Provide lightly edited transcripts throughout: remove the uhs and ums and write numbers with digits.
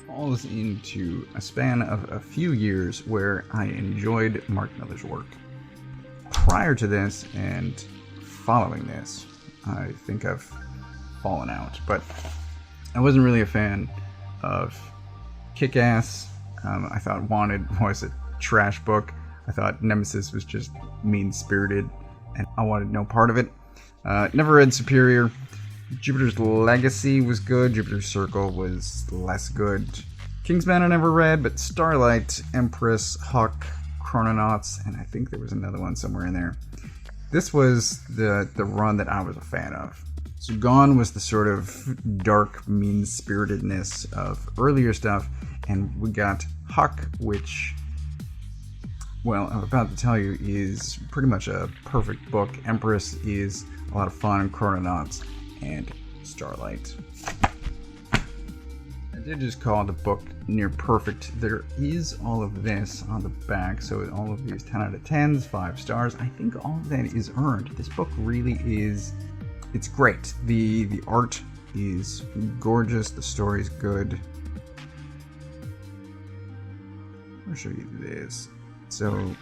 falls into a span of a few years where I enjoyed Mark Millar's work. Prior to this and following this, I think I've fallen out, but I wasn't really a fan of Kick-Ass. I thought Wanted was a trash book. I thought Nemesis was just mean-spirited, and I wanted no part of it. Never read Superior. Jupiter's Legacy was good. Jupiter's Circle was less good. Kingsman I never read, but Starlight, Empress, Huck, Chrononauts, and I think there was another one somewhere in there. This was the run that I was a fan of. So Gone was the sort of dark, mean-spiritedness of earlier stuff, and we got Huck, which, well, I'm about to tell you, is pretty much a perfect book. Empress is a lot of fun, Chrononauts, and Starlight. I did just call the book near perfect. There is all of this on the back, so all of these 10 out of 10s, 5 stars. I think all of that is earned. This book really is, it's great. The art is gorgeous, the story's good. I'll show you this. So,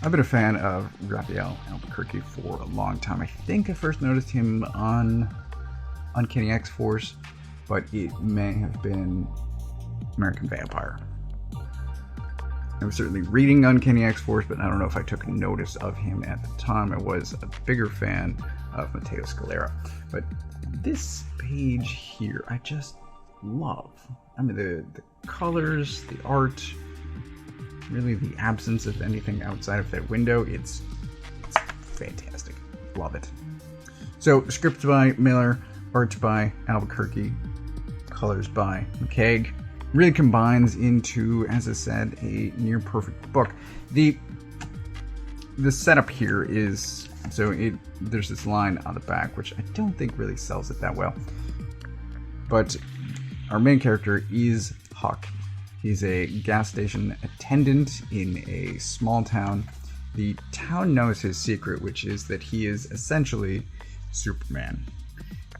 I've been a fan of Rafael Albuquerque for a long time. I think I first noticed him on Uncanny X-Force, but it may have been American Vampire. I was certainly reading Uncanny X-Force, but I don't know if I took notice of him at the time. I was a bigger fan of Matteo Scalera. But this page here, I just love. I mean, the colors, the art, really the absence of anything outside of that window, it's fantastic. Love it. So, script by Millar, art by Albuquerque, colors by McCaig. Really combines into, as I said, a near perfect book. The setup here is, there's this line on the back, which I don't think really sells it that well. But our main character is Huck. He's a gas station attendant in a small town. The town knows his secret, which is that he is essentially Superman.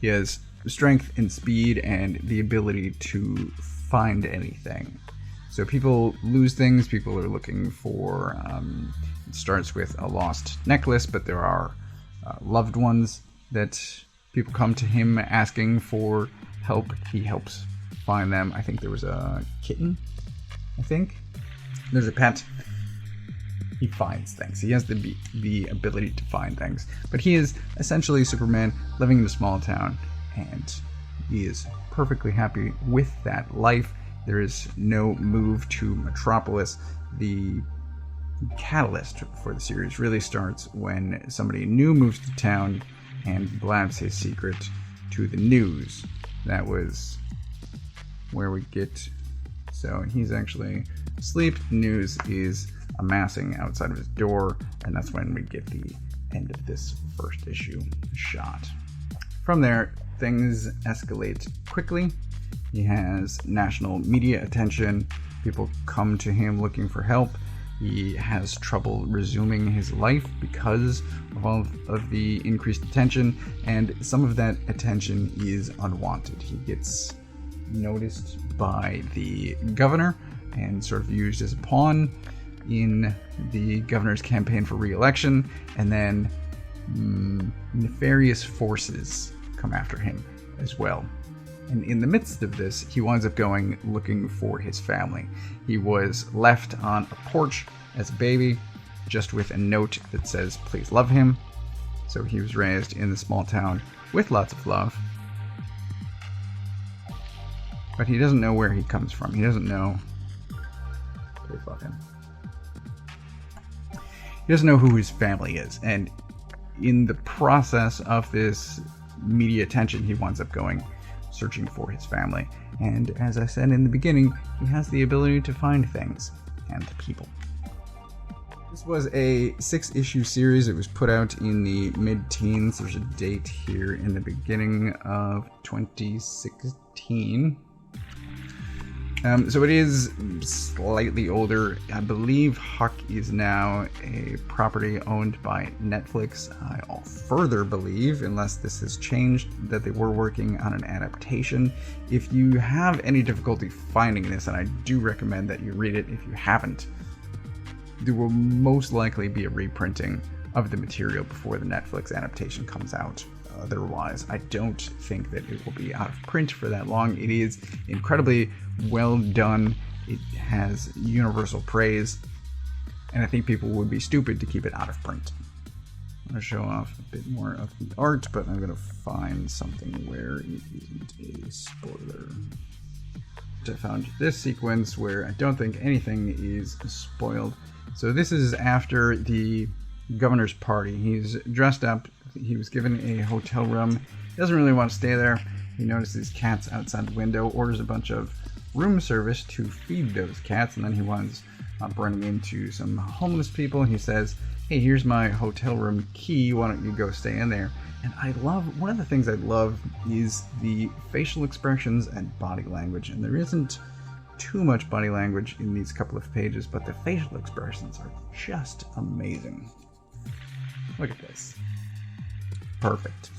He has strength and speed and the ability to find anything. So people lose things, people are looking for, it starts with a lost necklace, but there are loved ones that people come to him asking for help. He helps find them. I think there was a kitten. I think there's a pet. He finds things. He has the ability to find things. But he is essentially Superman living in a small town, and he is perfectly happy with that life. There is no move to Metropolis. The catalyst for the series really starts when somebody new moves to town and blabs his secret to the news. That was where we get. So he's actually asleep. News is amassing outside of his door, and that's when we get the end of this first issue shot. From there, things escalate quickly. He has national media attention. People come to him looking for help. He has trouble resuming his life because of all of the increased attention, and some of that attention is unwanted. He gets noticed by the governor and sort of used as a pawn in the governor's campaign for re-election, and then nefarious forces come after him as well. And in the midst of this, he winds up going looking for his family. He was left on a porch as a baby, just with a note that says, "Please love him." So he was raised in the small town with lots of love. But he doesn't know where he comes from. He doesn't know. Please love him. He doesn't know who his family is. And in the process of this media attention, he winds up going searching for his family. And as I said in the beginning, he has the ability to find things and people. This was a 6-issue series. It was put out in the mid-teens. There's a date here in the beginning of 2016. So it is slightly older. I believe Huck is now a property owned by Netflix. I further believe, unless this has changed, that they were working on an adaptation. If you have any difficulty finding this, and I do recommend that you read it if you haven't, there will most likely be a reprinting of the material before the Netflix adaptation comes out. Otherwise, I don't think that it will be out of print for that long. It is incredibly well done. It has universal praise, and I think people would be stupid to keep it out of print. I'm going to show off a bit more of the art, but I'm going to find something where it isn't a spoiler. I found this sequence where I don't think anything is spoiled. So this is after the governor's party. He's dressed up. He was given a hotel room. He doesn't really want to stay there. He notices cats outside the window, orders a bunch of room service to feed those cats, and then he winds up running into some homeless people. He says, hey, here's my hotel room key. Why don't you go stay in there? And one of the things I love is the facial expressions and body language. And there isn't too much body language in these couple of pages, but the facial expressions are just amazing. Look at this. Perfect.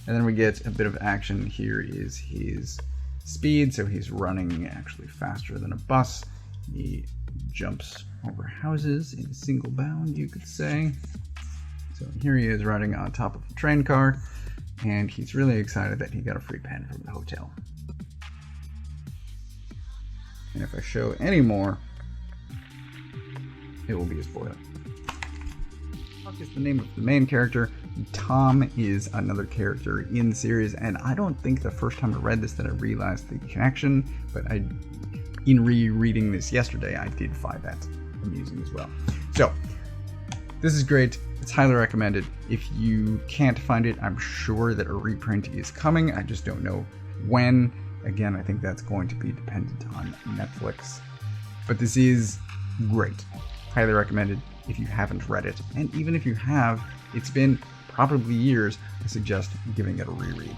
And then we get a bit of action. Here is his speed, so he's running actually faster than a bus. He jumps over houses in a single bound, you could say. So here he is riding on top of a train car, and he's really excited that he got a free pen from the hotel. And if I show any more, it will be a spoiler. Huck is the name of the main character. Tom is another character in the series, and I don't think the first time I read this that I realized the connection, but in rereading this yesterday, I did find that amusing as well. So, this is great. It's highly recommended. If you can't find it, I'm sure that a reprint is coming. I just don't know when. Again, I think that's going to be dependent on Netflix. But this is great. Highly recommended if you haven't read it. And even if you have, it's been probably years. I suggest giving it a reread.